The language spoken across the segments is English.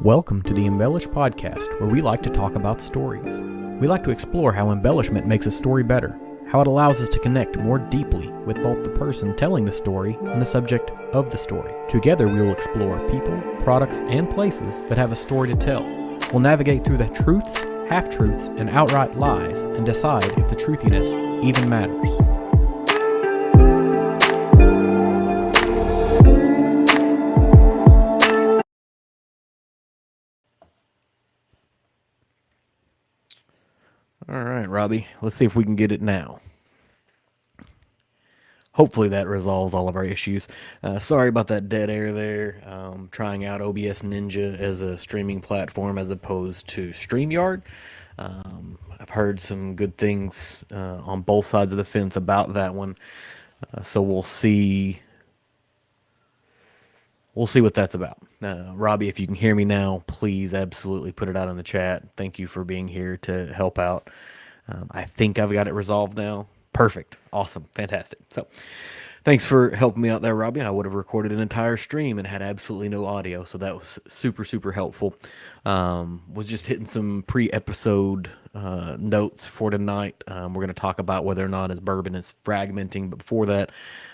Welcome to the Embellish Podcast, where we like to talk about stories. We like to explore how embellishment makes a story better, how it allows us to connect more deeply with both the person telling the story and the subject of the story. Together, we will explore people, products, and places that have a story to tell. We'll navigate through the truths, half-truths, and outright lies and decide if the truthiness even matters. All right, Robbie, let's see if we can get it now. Hopefully that resolves all of our issues. Sorry about that dead air there. Trying out OBS Ninja as a streaming platform as opposed to StreamYard. I've heard some good things on both sides of the fence about that one. So we'll see. We'll see what that's about. Robbie, if you can hear me now, please absolutely put it out in the chat. Thank you for being here to help out. I think I've got it resolved now. Perfect. Awesome. Fantastic. So thanks for helping me out there, Robbie. I would have recorded an entire stream and had absolutely no audio, so that was super, super helpful. Was just hitting some pre-episode notes for tonight. We're going to talk about whether or not his bourbon is fragmenting, but before that,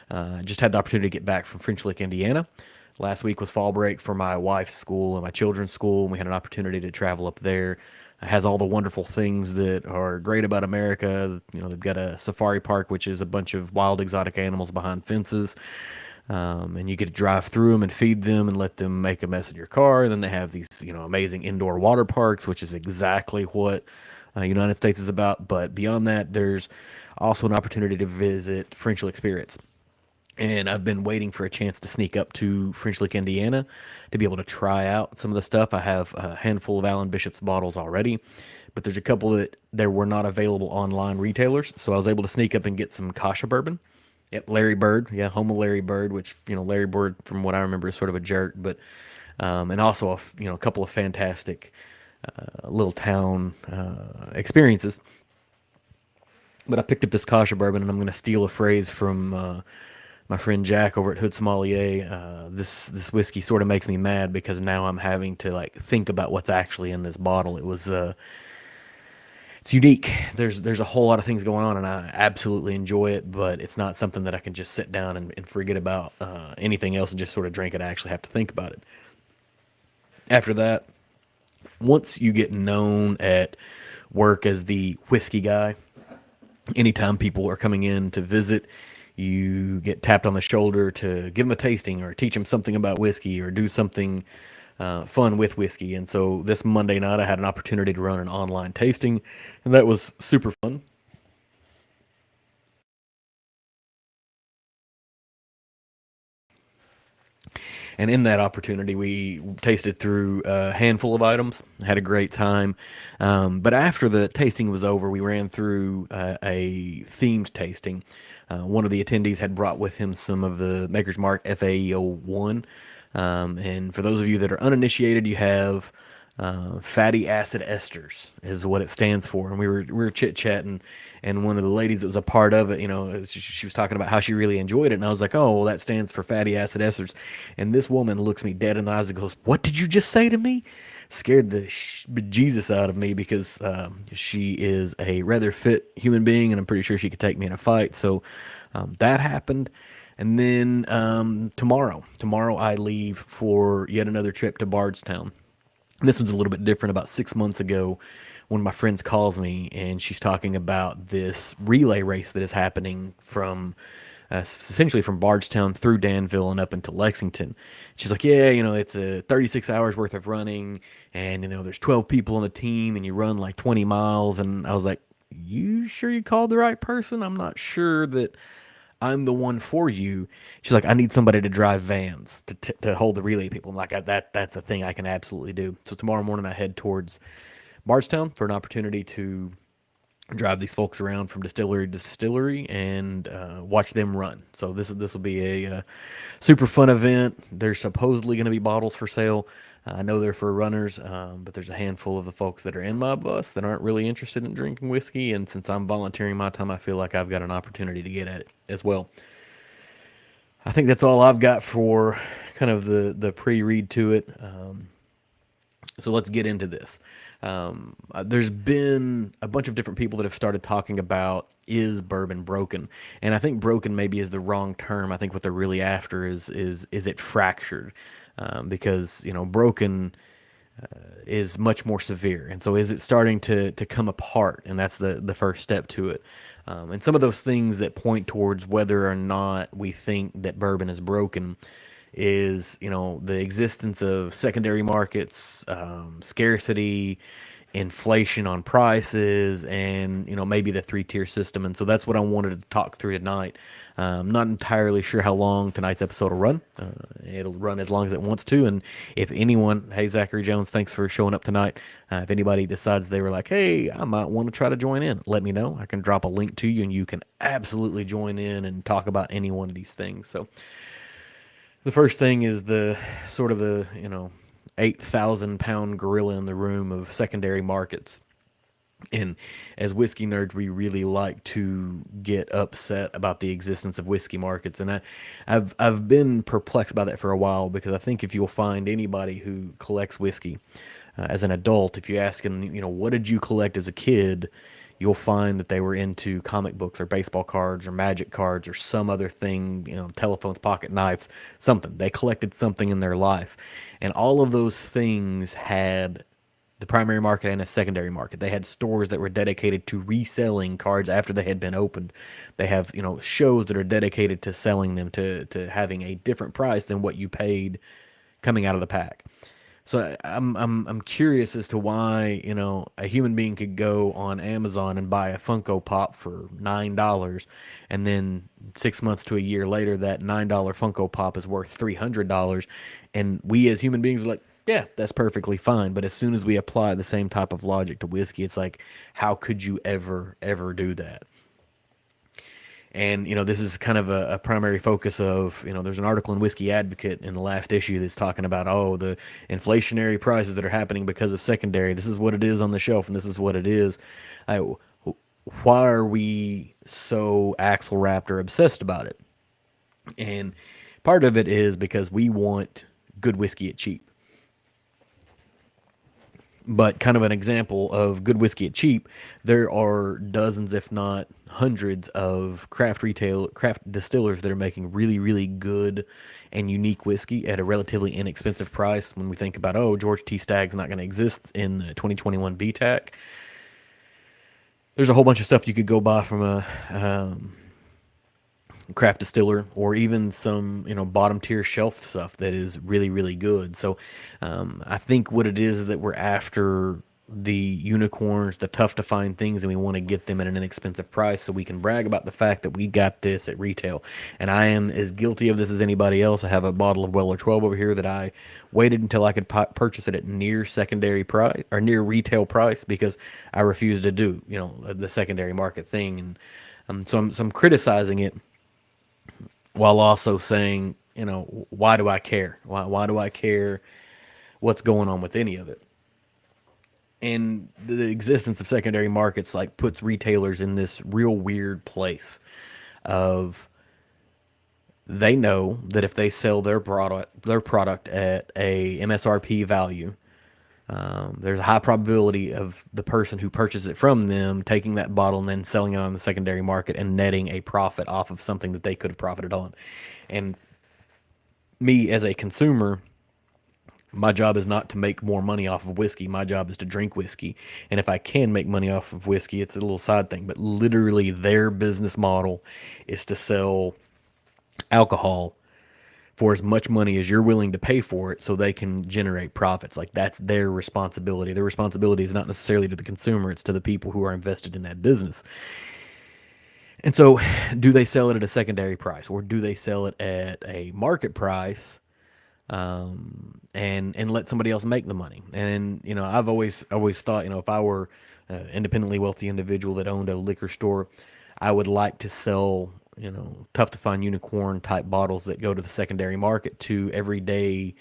I just had the opportunity to get back from French Lick, Indiana. Last week was fall break for my wife's school and my children's school, and we had an opportunity to travel up there. It has all the wonderful things that are great about America. You know, they've got a safari park, which is a bunch of wild exotic animals behind fences. And you get to drive through them and feed them and let them make a mess in your car. And then they have these, amazing indoor water parks, which is exactly what United States is about. But beyond that, there's also an opportunity to visit French Lick Spirits. And I've been waiting for a chance to sneak up to French Lick, Indiana, to be able to try out some of the stuff. I have a handful of Alan Bishop's bottles already, but there's a couple that there were not available online retailers. So I was able to sneak up and get some Kasha bourbon. Yep, Larry Bird. Yeah, home of Larry Bird, which, Larry Bird, from what I remember, is sort of a jerk. But, and also, a couple of fantastic little town experiences. But I picked up this Kasha bourbon, and I'm going to steal a phrase from my friend Jack over at Hood Sommelier. This whiskey sort of makes me mad because now I'm having to think about what's actually in this bottle. It's unique. There's a whole lot of things going on, and I absolutely enjoy it. But it's not something that I can just sit down and forget about anything else and just sort of drink it. I actually have to think about it. After that, once you get known at work as the whiskey guy, anytime people are coming in to visit, you get tapped on the shoulder to give them a tasting or teach them something about whiskey or do something fun with whiskey. And so this Monday night, I had an opportunity to run an online tasting, and that was super fun. And in that opportunity, we tasted through a handful of items, had a great time. But after the tasting was over, we ran through a themed tasting. One of the attendees had brought with him some of the Maker's Mark FAE01. And for those of you that are uninitiated, you have fatty acid esters is what it stands for. And we were chit-chatting, and one of the ladies that was a part of it, she was talking about how she really enjoyed it. And I was like, oh, well, that stands for fatty acid esters. And this woman looks me dead in the eyes and goes, "What did you just say to me?" Scared the bejesus out of me because she is a rather fit human being, and I'm pretty sure she could take me in a fight. So that happened. And then tomorrow I leave for yet another trip to Bardstown. And this one's a little bit different. About 6 months ago, one of my friends calls me, and she's talking about this relay race that is happening from essentially from Bardstown through Danville and up into Lexington. She's like, yeah, it's a 36 hours worth of running, and there's 12 people on the team, and you run like 20 miles. And I was like, you sure you called the right person? I'm not sure that I'm the one for you. She's like, I need somebody to drive vans to hold the relay people. I'm like, that's a thing I can absolutely do. So tomorrow morning I head towards Bardstown for an opportunity to drive these folks around from distillery to distillery and watch them run. So this will be a super fun event. There's supposedly going to be bottles for sale. I know they're for runners, but there's a handful of the folks that are in my bus that aren't really interested in drinking whiskey. And since I'm volunteering my time, I feel like I've got an opportunity to get at it as well. I think that's all I've got for kind of the pre-read to it. So let's get into this. There's been a bunch of different people that have started talking about, is bourbon broken, and I think broken maybe is the wrong term. I think what they're really after is it fractured, because broken is much more severe, and so is it starting to come apart, and that's the first step to it. And some of those things that point towards whether or not we think that bourbon is broken is the existence of secondary markets, scarcity, inflation on prices, and maybe the three-tier system. And so that's what I wanted to talk through tonight. Not entirely sure how long tonight's episode will run. It'll run as long as it wants to. And if anyone, hey, Zachary Jones, thanks for showing up tonight. If anybody decides they were like, hey, I might want to try to join in, let me know. I can drop a link to you and you can absolutely join in and talk about any one of these things. So the first thing is the sort of the 8,000-pound gorilla in the room of secondary markets. And as whiskey nerds, we really like to get upset about the existence of whiskey markets, and I've been perplexed by that for a while, because I think if you'll find anybody who collects whiskey as an adult, if you ask them, what did you collect as a kid, you'll find that they were into comic books or baseball cards or magic cards or some other thing, telephones, pocket knives, something. They collected something in their life, and all of those things had the primary market and a secondary market. They had stores that were dedicated to reselling cards after they had been opened. They have, shows that are dedicated to selling them, to having a different price than what you paid coming out of the pack. So I'm curious as to why a human being could go on Amazon and buy a Funko Pop for $9, and then 6 months to a year later, that $9 Funko Pop is worth $300, and we as human beings are like, yeah, that's perfectly fine. But as soon as we apply the same type of logic to whiskey, it's like, how could you ever do that? And this is kind of a primary focus of, there's an article in Whiskey Advocate in the last issue that's talking about, the inflationary prices that are happening because of secondary. This is what it is on the shelf, and this is what it is. Why are we so axle wrapped or obsessed about it? And part of it is because we want good whiskey at cheap. But kind of an example of good whiskey at cheap, there are dozens, if not hundreds, of craft distillers that are making really, really good and unique whiskey at a relatively inexpensive price. When we think about, George T. Stagg's not going to exist in 2021 BTAC, there's a whole bunch of stuff you could go buy from a craft distiller, or even some bottom tier shelf stuff that is really, really good. So I think what it is that we're after the unicorns, the tough to find things, and we want to get them at an inexpensive price so we can brag about the fact that we got this at retail. And I am as guilty of this as anybody else. I have a bottle of Weller 12 over here that I waited until I could purchase it at near secondary price or near retail price, because I refuse to do the secondary market thing. And so I'm criticizing it, while also saying, why do I care? Why do I care what's going on with any of it? And the existence of secondary markets puts retailers in this real weird place of, they know that if they sell their product at a MSRP value, there's a high probability of the person who purchased it from them taking that bottle and then selling it on the secondary market and netting a profit off of something that they could have profited on. And me as a consumer, my job is not to make more money off of whiskey. My job is to drink whiskey. And if I can make money off of whiskey, it's a little side thing. But literally their business model is to sell alcohol for as much money as you're willing to pay for it so they can generate profits. That's their responsibility. Their responsibility is not necessarily to the consumer, it's to the people who are invested in that business. And so do they sell it at a secondary price, or do they sell it at a market price, and let somebody else make the money? And I've always thought, if I were an independently wealthy individual that owned a liquor store, I would like to sell tough to find unicorn type bottles that go to the secondary market to everyday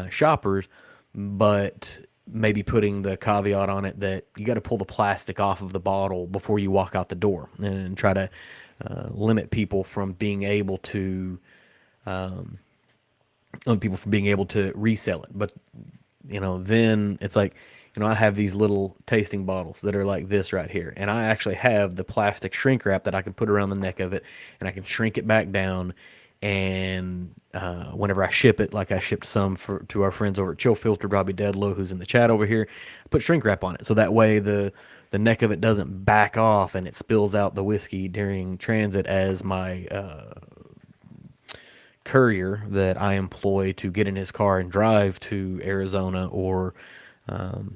shoppers, but maybe putting the caveat on it that you got to pull the plastic off of the bottle before you walk out the door, and try to limit people from being able to resell it. But then it's like, I have these little tasting bottles that are like this right here. And I actually have the plastic shrink wrap that I can put around the neck of it, and I can shrink it back down. And whenever I ship it, like I shipped some to our friends over at Chill Filter, Robbie Deadlow, who's in the chat over here, I put shrink wrap on it. So that way the neck of it doesn't back off and it spills out the whiskey during transit as my courier that I employ to get in his car and drive to Arizona or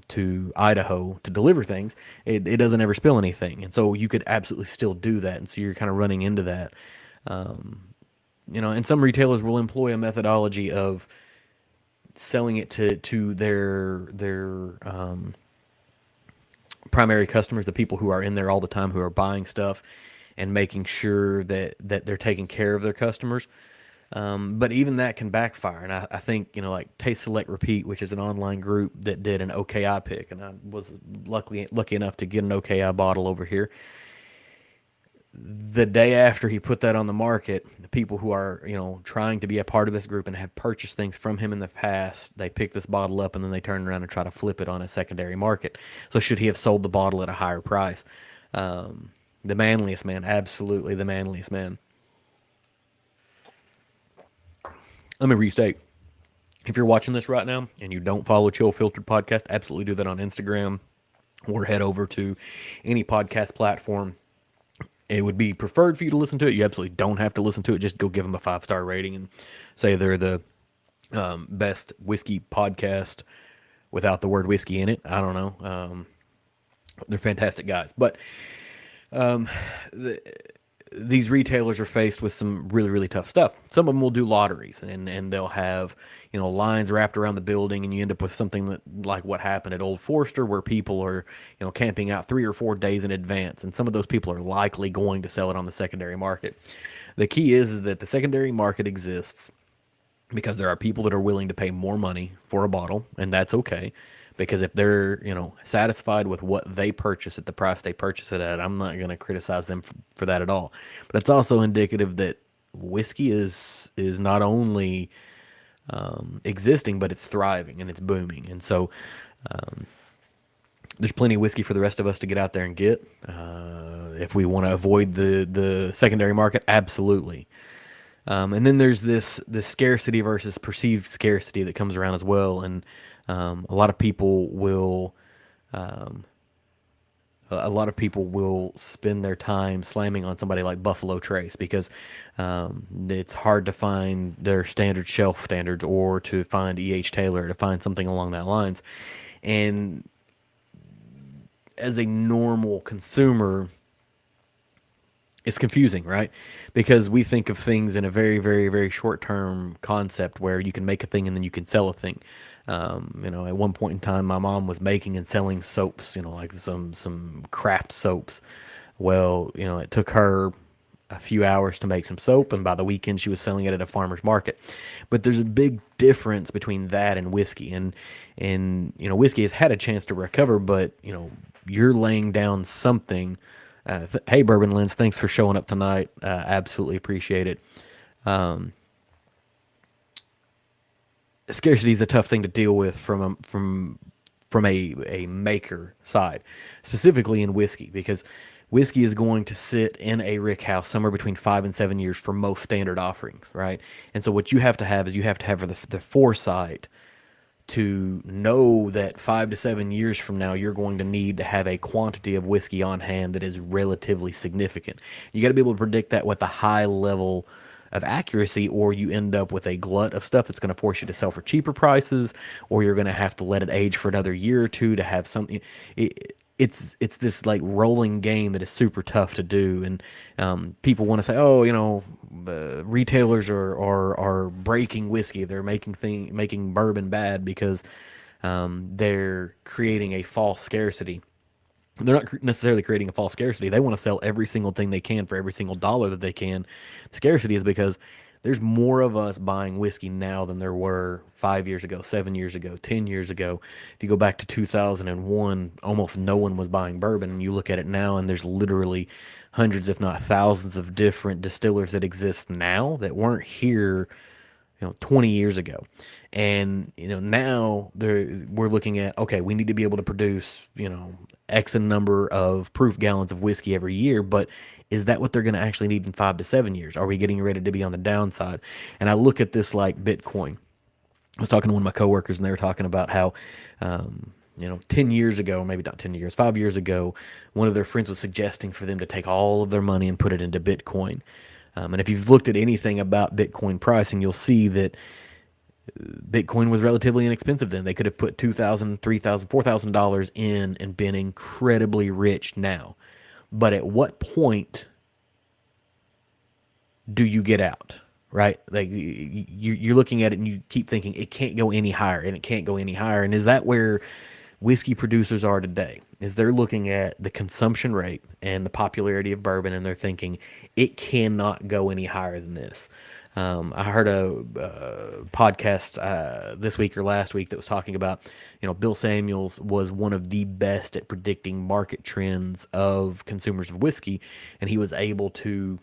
to Idaho to deliver things. It doesn't ever spill anything. And so you could absolutely still do that. And so you're kind of running into that. And some retailers will employ a methodology of selling it to their primary customers, the people who are in there all the time, who are buying stuff and making sure that they're taking care of their customers. But even that can backfire. And I think, like Taste Select Repeat, which is an online group that did an OKI pick, and I was lucky enough to get an OKI bottle over here. The day after he put that on the market, the people who are, trying to be a part of this group and have purchased things from him in the past, they pick this bottle up and then they turn around and try to flip it on a secondary market. So should he have sold the bottle at a higher price? The Manliest Man, absolutely the Manliest Man. Let me restate. If you're watching this right now and you don't follow Chill Filtered Podcast, absolutely do that on Instagram or head over to any podcast platform. It would be preferred for you to listen to it. You absolutely don't have to listen to it. Just go give them a 5-star rating and say they're the best whiskey podcast without the word whiskey in it. I don't know. They're fantastic guys. But these retailers are faced with some really, really tough stuff. Some of them will do lotteries, and they'll have, lines wrapped around the building, and you end up with something that, like what happened at Old Forester, where people are, camping out 3 or 4 days in advance, and some of those people are likely going to sell it on the secondary market. The key is that the secondary market exists because there are people that are willing to pay more money for a bottle, and that's okay. Because if they're, satisfied with what they purchase at the price they purchase it at, I'm not going to criticize them for that at all. But it's also indicative that whiskey is not only existing, but it's thriving and it's booming. And so there's plenty of whiskey for the rest of us to get out there and get. If we want to avoid the secondary market, absolutely. And then there's this scarcity versus perceived scarcity that comes around as well. And a lot of people will spend their time slamming on somebody like Buffalo Trace because it's hard to find their standard shelf standards, or to find E.H. Taylor, to find something along that lines. And as a normal consumer, it's confusing, right? Because we think of things in a very, very, very short-term concept where you can make a thing and then you can sell a thing. At one point in time, my mom was making and selling soaps, like some craft soaps. Well, it took her a few hours to make some soap, and by the weekend she was selling it at a farmer's market. But there's a big difference between that and whiskey, and whiskey has had a chance to recover, but you're laying down something. Hey, Bourbon Lens, thanks for showing up tonight. Absolutely appreciate it. Scarcity is a tough thing to deal with from a maker side, specifically in whiskey, because whiskey is going to sit in a rick house somewhere between 5 and 7 years for most standard offerings, right? And so what you have to have is the foresight to know that 5 to 7 years from now, you're going to need to have a quantity of whiskey on hand that is relatively significant. You got to be able to predict that with a high level of accuracy, or you end up with a glut of stuff that's going to force you to sell for cheaper prices, or you're going to have to let it age for another year or two to have something. It's this like rolling game that is super tough to do, and people want to say, oh, retailers are breaking whiskey, they're making bourbon bad because they're creating a false scarcity. They're not necessarily creating a false scarcity. They want to sell every single thing they can for every single dollar that they can. The scarcity is because there's more of us buying whiskey now than there were 5 years ago, 7 years ago, 10 years ago. If you go back to 2001, almost no one was buying bourbon. And you look at it now, and there's literally hundreds, if not thousands, of different distillers that exist now that weren't here 20 years ago. And, now we're looking at, okay, we need to be able to produce, X number of proof gallons of whiskey every year, but is that what they're going to actually need in 5 to 7 years? Are we getting ready to be on the downside? And I look at this like Bitcoin. I was talking to one of my coworkers, and they were talking about how, 10 years ago, maybe not 10 years, 5 years ago, one of their friends was suggesting for them to take all of their money and put it into Bitcoin. And if you've looked at anything about Bitcoin pricing, you'll see that Bitcoin was relatively inexpensive then. They could have put $2,000, $3,000, $4,000 in and been incredibly rich now. But at what point do you get out? Right? Like you're looking at it and you keep thinking it can't go any higher and it can't go any higher. And is that where whiskey producers are today? Is they're looking at the consumption rate and the popularity of bourbon and they're thinking it cannot go any higher than this. I heard a podcast this week or last week that was talking about, Bill Samuels was one of the best at predicting market trends of consumers of whiskey, and he was able to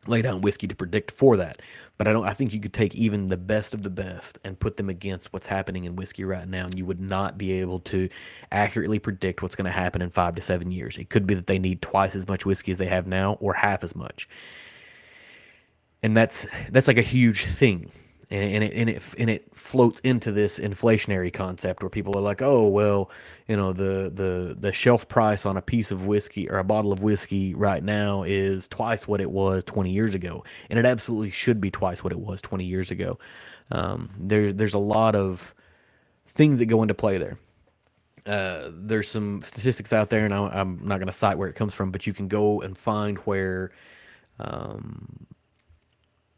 lay down whiskey to predict for that. But I think you could take even the best of the best and put them against what's happening in whiskey right now, and you would not be able to accurately predict what's going to happen in 5 to 7 years. It could be that they need twice as much whiskey as they have now, or half as much. And that's like a huge thing. And it floats into this inflationary concept where people are like, oh well, the shelf price on a piece of whiskey or a bottle of whiskey right now is twice what it was 20 years ago, and it absolutely should be twice what it was 20 years ago. There's a lot of things that go into play there. There's some statistics out there, and I'm not going to cite where it comes from, but you can go and find where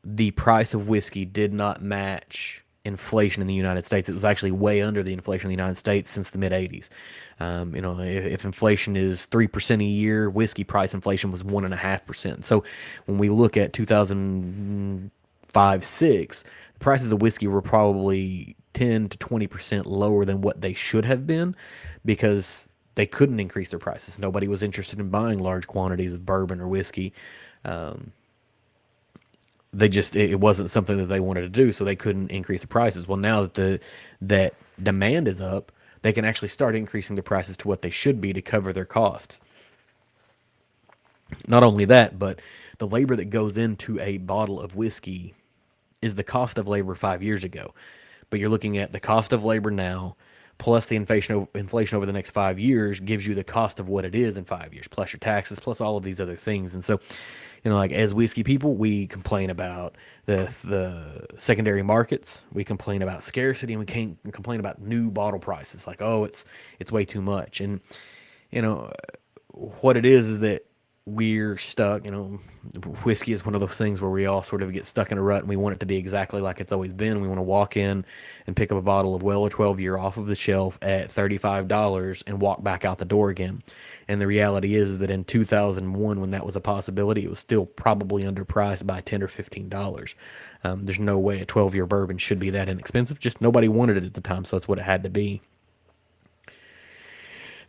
the price of whiskey did not match inflation in the United States. It was actually way under the inflation in the United States since the mid 80s. If inflation is 3% a year, whiskey price inflation was 1.5%. So when we look at 2005, 6, the prices of whiskey were probably 10 to 20% lower than what they should have been because they couldn't increase their prices. Nobody was interested in buying large quantities of bourbon or whiskey. It wasn't something that they wanted to do, so they couldn't increase the prices. Well, now that that demand is up, they can actually start increasing the prices to what they should be to cover their costs. Not only that, but the labor that goes into a bottle of whiskey is the cost of labor 5 years ago. But you're looking at the cost of labor now, plus the inflation over the next 5 years gives you the cost of what it is in 5 years, plus your taxes, plus all of these other things. And so, like as whiskey people, we complain about the secondary markets. We complain about scarcity, and we can't complain about new bottle prices. Like, oh, it's way too much. And you know what it is that we're stuck. Whiskey is one of those things where we all sort of get stuck in a rut, and we want it to be exactly like it's always been. We want to walk in and pick up a bottle of Well or 12 year off of the shelf at $35 and walk back out the door again. And the reality is that in 2001, when that was a possibility, it was still probably underpriced by $10 or $15. There's no way a 12-year bourbon should be that inexpensive. Just nobody wanted it at the time, so that's what it had to be.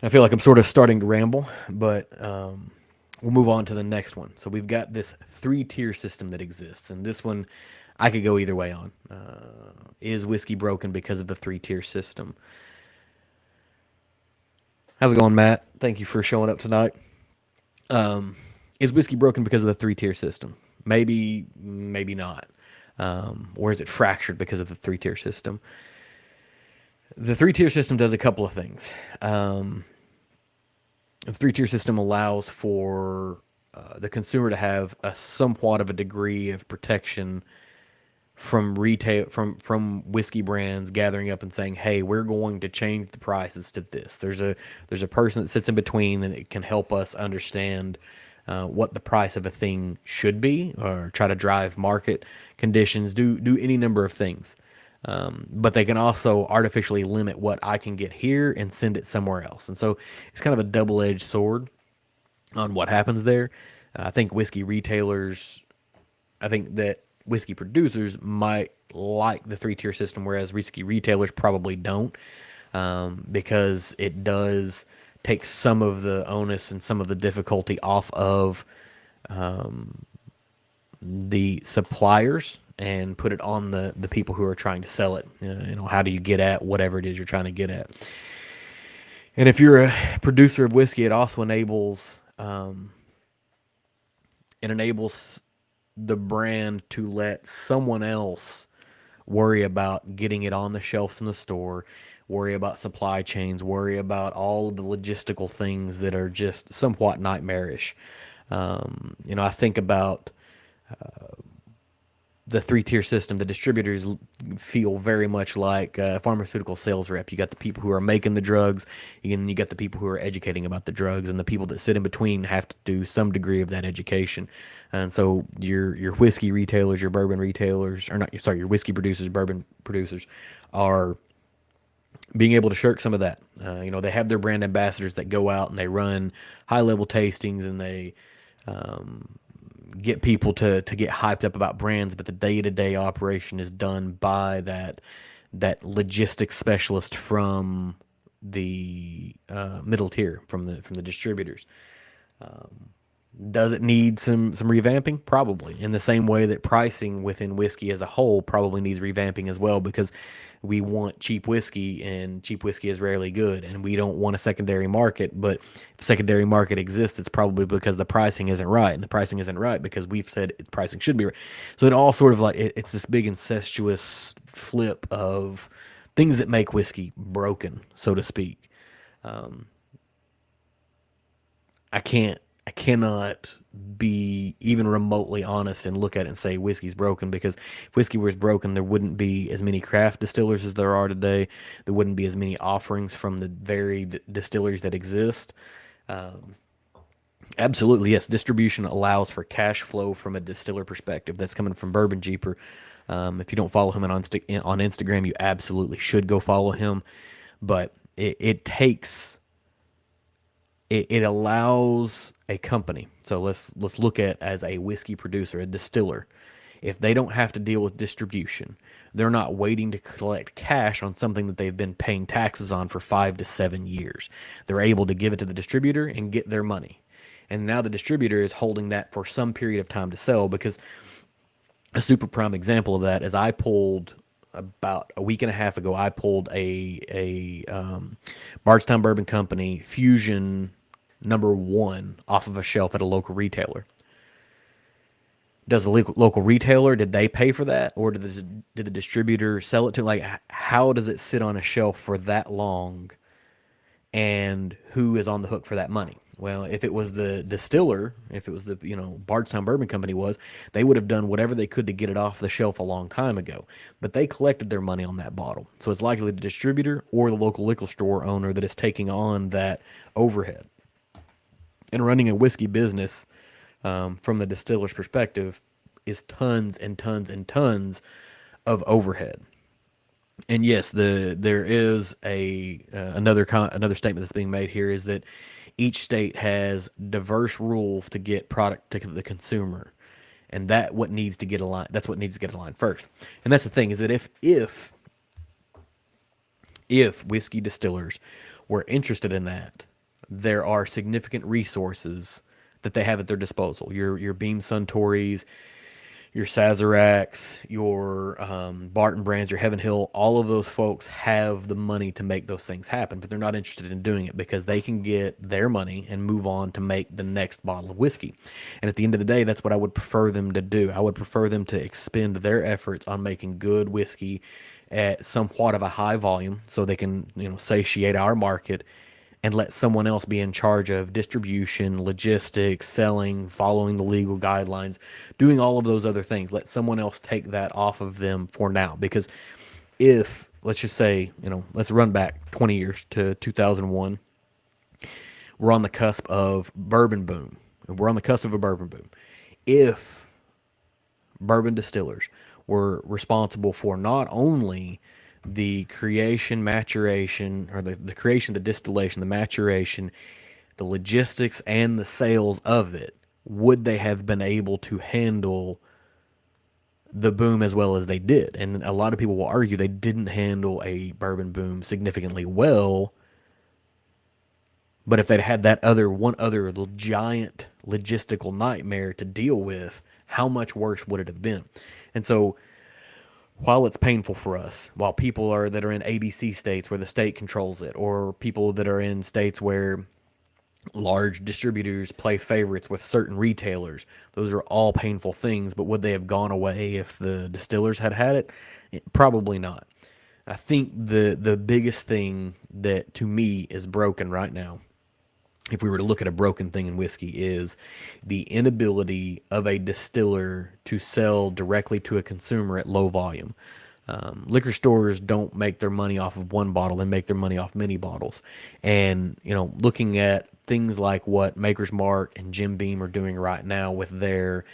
I feel like I'm sort of starting to ramble, but we'll move on to the next one. So we've got this 3-tier system that exists, and this one I could go either way on. Is whiskey broken because of the 3-tier system? How's it going, Matt? Thank you for showing up tonight. Is whiskey broken because of the 3-tier system? Maybe, maybe not. Or is it fractured because of the 3-tier system? The 3-tier system does a couple of things. The 3-tier system allows for the consumer to have a somewhat of a degree of protection from retail, from whiskey brands gathering up and saying, "Hey, we're going to change the prices to this." There's a person that sits in between and it can help us understand what the price of a thing should be, or try to drive market conditions, do any number of things. But they can also artificially limit what I can get here and send it somewhere else. And so it's kind of a double-edged sword on what happens there. I think that whiskey producers might like the 3-tier system, whereas whiskey retailers probably don't, because it does take some of the onus and some of the difficulty off of the suppliers and put it on the people who are trying to sell it. How do you get at whatever it is you're trying to get at? And if you're a producer of whiskey, it also enables the brand to let someone else worry about getting it on the shelves in the store, worry about supply chains, worry about all of the logistical things that are just somewhat nightmarish. I think about the three-tier system. The distributors feel very much like a pharmaceutical sales rep. You got the people who are making the drugs, and you got the people who are educating about the drugs, and the people that sit in between have to do some degree of that education. And so your whiskey retailers, your bourbon retailers, or not, sorry, your whiskey producers, bourbon producers, are being able to shirk some of that. They have their brand ambassadors that go out and they run high-level tastings, and they get people to get hyped up about brands, but the day-to-day operation is done by that logistics specialist from the middle tier, from the distributors. Does it need some revamping? Probably. In the same way that pricing within whiskey as a whole probably needs revamping as well, because we want cheap whiskey, and cheap whiskey is rarely good, and we don't want a secondary market. But if the secondary market exists, it's probably because the pricing isn't right, and the pricing isn't right because we've said pricing should be right. So it all sort of like it's this big incestuous flip of things that make whiskey broken, so to speak. I can't I cannot be even remotely honest and look at it and say whiskey's broken, because if whiskey was broken, there wouldn't be as many craft distillers as there are today. There wouldn't be as many offerings from the varied distilleries that exist. Absolutely, yes. Distribution allows for cash flow from a distiller perspective. That's coming from Bourbon Jeeper. If you don't follow him on Instagram, you absolutely should go follow him. But it allows a company. So let's look at as a whiskey producer, a distiller. If they don't have to deal with distribution, they're not waiting to collect cash on something that they've been paying taxes on for 5 to 7 years. They're able to give it to the distributor and get their money. And now the distributor is holding that for some period of time to sell, because a super prime example of that is I pulled about a week and a half ago. I pulled a Bardstown Bourbon Company Fusion #1 off of a shelf at a local retailer. Does the local retailer, did they pay for that, or did the distributor sell it to? Like, how does it sit on a shelf for that long, and who is on the hook for that money? Well, if it was the distiller, if it was the Bardstown Bourbon Company, they would have done whatever they could to get it off the shelf a long time ago. But they collected their money on that bottle, so it's likely the distributor or the local liquor store owner that is taking on that overhead. And running a whiskey business, from the distiller's perspective, is tons and tons and tons of overhead. And yes, there is another statement that's being made here, is that each state has diverse rules to get product to the consumer, and that's what needs to get aligned first. And that's the thing, is that if whiskey distillers were interested in that, there are significant resources that they have at their disposal. Your Beam Suntories, your Sazeracs, your Barton Brands, your Heaven Hill, all of those folks have the money to make those things happen, but they're not interested in doing it because they can get their money and move on to make the next bottle of whiskey. And at the end of the day, that's what I would prefer them to do. I would prefer them to expend their efforts on making good whiskey at somewhat of a high volume, so they can satiate our market, and let someone else be in charge of distribution, logistics, selling, following the legal guidelines, doing all of those other things. Let someone else take that off of them for now. Because if, let's just say, let's run back 20 years to 2001. We're on the cusp of Bourbon Boom. We're on the cusp of a Bourbon Boom. If bourbon distillers were responsible for not only the creation, maturation, or the creation, the distillation, the maturation, the logistics, and the sales of it, would they have been able to handle the boom as well as they did? And a lot of people will argue they didn't handle a bourbon boom significantly well. But if they'd had that one other giant logistical nightmare to deal with, how much worse would it have been? And so while it's painful for us, while people are that are in ABC states where the state controls it, or people that are in states where large distributors play favorites with certain retailers, those are all painful things. But would they have gone away if the distillers had had it? Probably not. I think the biggest thing that to me is broken right now, if we were to look at a broken thing in whiskey, is the inability of a distiller to sell directly to a consumer at low volume. Liquor stores don't make their money off of one bottle; they make their money off many bottles. And looking at things like what Maker's Mark and Jim Beam are doing right now with their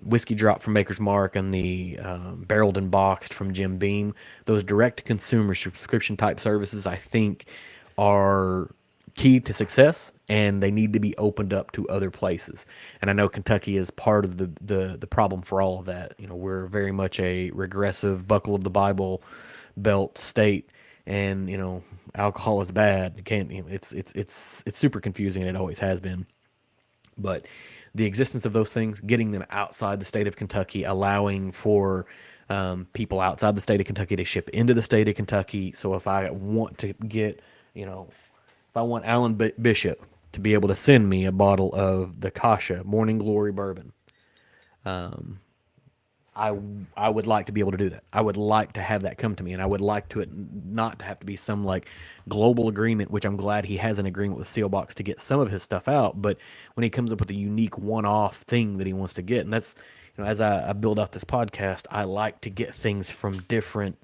whiskey drop from Maker's Mark and the barreled and boxed from Jim Beam, those direct to consumer subscription type services, I think, are key to success, and they need to be opened up to other places. And I know Kentucky is part of the problem for all of that. We're very much a regressive buckle of the Bible belt state, and alcohol is bad. You can't. It's super confusing, and it always has been. But the existence of those things, getting them outside the state of Kentucky, allowing for people outside the state of Kentucky to ship into the state of Kentucky. So if I want to get, if I want Alan Bishop to be able to send me a bottle of the Kasha Morning Glory bourbon, I would like to be able to do that. I would like to have that come to me, and I would like to it not to have to be some like global agreement, which I'm glad he has an agreement with Sealbox to get some of his stuff out. But when he comes up with a unique one-off thing that he wants to get, and that's, as I build out this podcast, I like to get things from different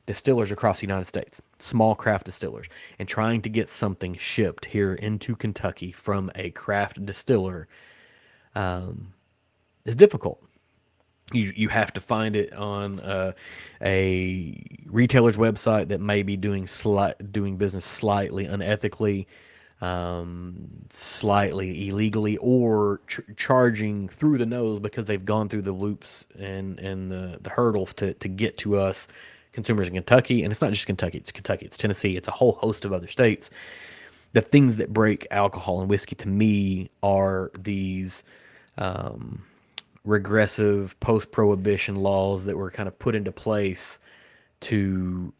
distillers across the United States, small craft distillers, and trying to get something shipped here into Kentucky from a craft distiller is difficult. You have to find it on a retailer's website that may be doing business slightly unethically, slightly illegally, or charging through the nose because they've gone through the loops and the hurdles to get to us consumers in Kentucky. And it's not just Kentucky; it's Tennessee, it's a whole host of other states. The things that break alcohol and whiskey to me are these regressive post-prohibition laws that were kind of put into place to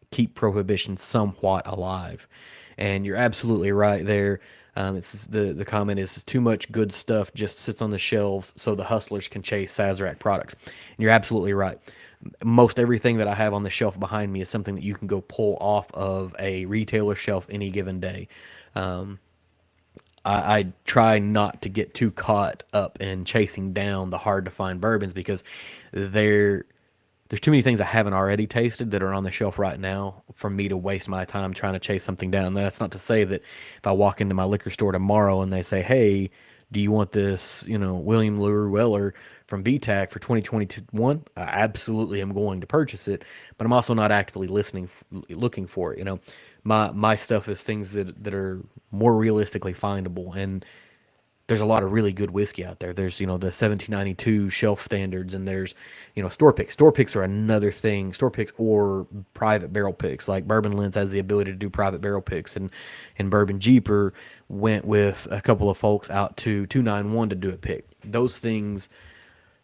keep prohibition somewhat alive. And you're absolutely right there. It's the comment is too much good stuff just sits on the shelves so the hustlers can chase Sazerac products. And you're absolutely right. Most everything that I have on the shelf behind me is something that you can go pull off of a retailer shelf any given day. I try not to get too caught up in chasing down the hard to find bourbons because there's too many things I haven't already tasted that are on the shelf right now for me to waste my time trying to chase something down. That's not to say that if I walk into my liquor store tomorrow and they say, "Hey, do you want this, William LaRue Weller from BTAC for 2021?" I absolutely am going to purchase it, but I'm also not actively looking for it. My stuff is things that are more realistically findable, and there's a lot of really good whiskey out there. There's, the 1792 shelf standards, and there's, store picks. Store picks are another thing. Store picks or private barrel picks. Like Bourbon Lens has the ability to do private barrel picks, and Bourbon Jeeper went with a couple of folks out to 291 to do a pick. Those things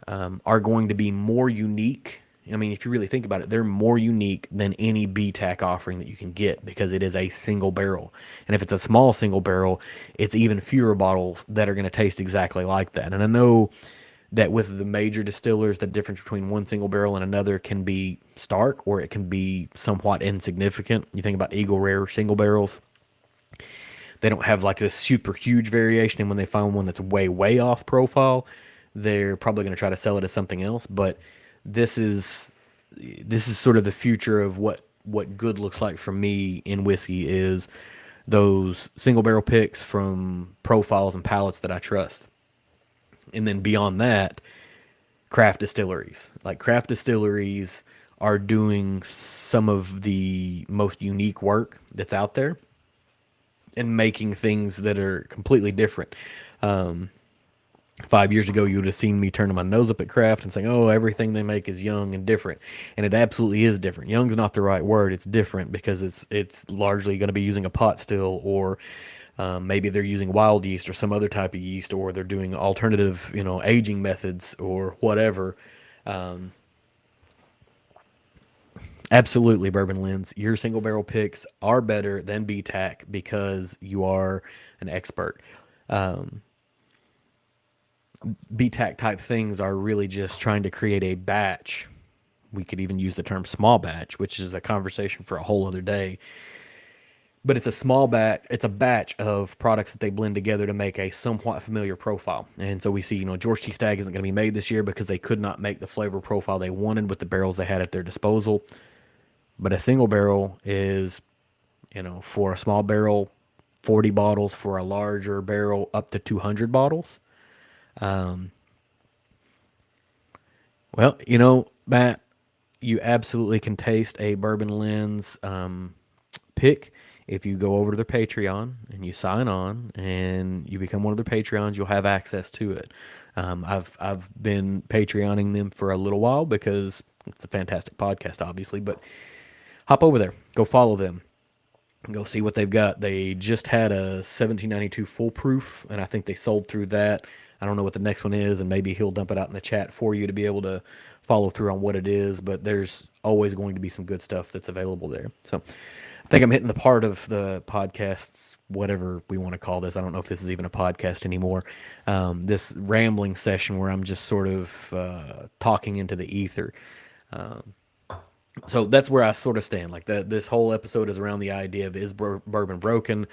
are going to be more unique. I mean, if you really think about it, they're more unique than any BTAC offering that you can get because it is a single barrel. And if it's a small single barrel, it's even fewer bottles that are going to taste exactly like that. And I know that with the major distillers, the difference between one single barrel and another can be stark, or it can be somewhat insignificant. You think about Eagle Rare single barrels. They don't have like this super huge variation. And when they find one that's way, way off profile, they're probably going to try to sell it as something else. But this is sort of the future of what good looks like for me in whiskey, is those single barrel picks from profiles and palates that I trust. And then beyond that, craft distilleries. Like craft distilleries are doing some of the most unique work that's out there and making things that are completely different. 5 years ago, you would have seen me turning my nose up at craft and saying, "Oh, everything they make is young and different," and it absolutely is different. Young's not the right word; it's different because it's largely going to be using a pot still or Maybe they're using wild yeast or some other type of yeast, or they're doing alternative, aging methods or whatever. Absolutely, Bourbon Lens. Your single barrel picks are better than BTAC because you are an expert. BTAC type things are really just trying to create a batch. We could even use the term small batch, which is a conversation for a whole other day. But it's a small batch. It's a batch of products that they blend together to make a somewhat familiar profile. And so we see, George T. Stagg isn't going to be made this year because they could not make the flavor profile they wanted with the barrels they had at their disposal. But a single barrel is, for a small barrel, 40 bottles, for a larger barrel, up to 200 bottles. Well, Matt, you absolutely can taste a Bourbon Lens pick. If you go over to their Patreon and you sign on and you become one of their Patreons, you'll have access to it. I've been Patreoning them for a little while because it's a fantastic podcast, obviously, but hop over there, go follow them, go see what they've got. They just had a 1792 foolproof, and I think they sold through that. I don't know what the next one is, and maybe he'll dump it out in the chat for you to be able to follow through on what it is, but there's always going to be some good stuff that's available there. So I think I'm hitting the part of the podcasts, whatever we want to call this. I don't know if this is even a podcast anymore. This rambling session where I'm just sort of talking into the ether. So that's where I sort of stand. Like this whole episode is around the idea of, is bourbon broken?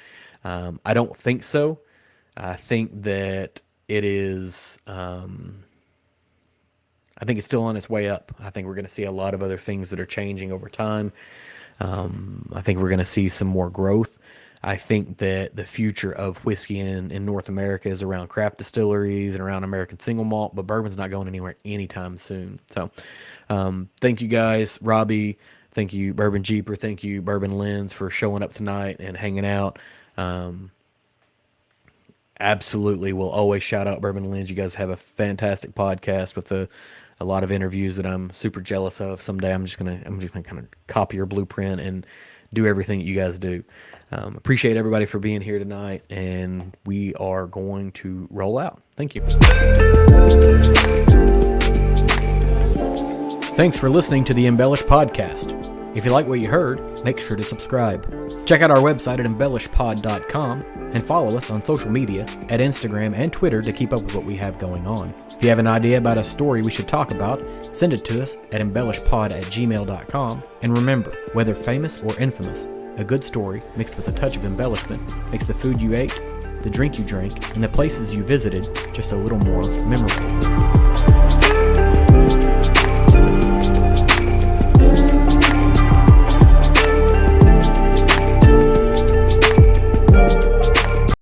I don't think so. I think that it is. I think it's still on its way up. I think we're going to see a lot of other things that are changing over time. I think we're going to see some more growth. I think that the future of whiskey in North America is around craft distilleries and around American single malt, but bourbon's not going anywhere anytime soon. So thank you guys, Robbie. Thank you, Bourbon Jeeper. Thank you, Bourbon Lens, for showing up tonight and hanging out. Absolutely, we'll always shout out Bourbon Lens. You guys have a fantastic podcast with a lot of interviews that I'm super jealous of. Someday I'm just gonna kind of copy your blueprint and do everything that you guys do. Appreciate everybody for being here tonight, and we are going to roll out. Thank you. Thanks for listening to the Embellish Podcast. If you like what you heard, make sure to subscribe. Check out our website at embellishpod.com and follow us on social media at Instagram and Twitter to keep up with what we have going on. If you have an idea about a story we should talk about, send it to us at embellishpod@gmail.com. And remember, whether famous or infamous, a good story mixed with a touch of embellishment makes the food you ate, the drink you drank, and the places you visited just a little more memorable.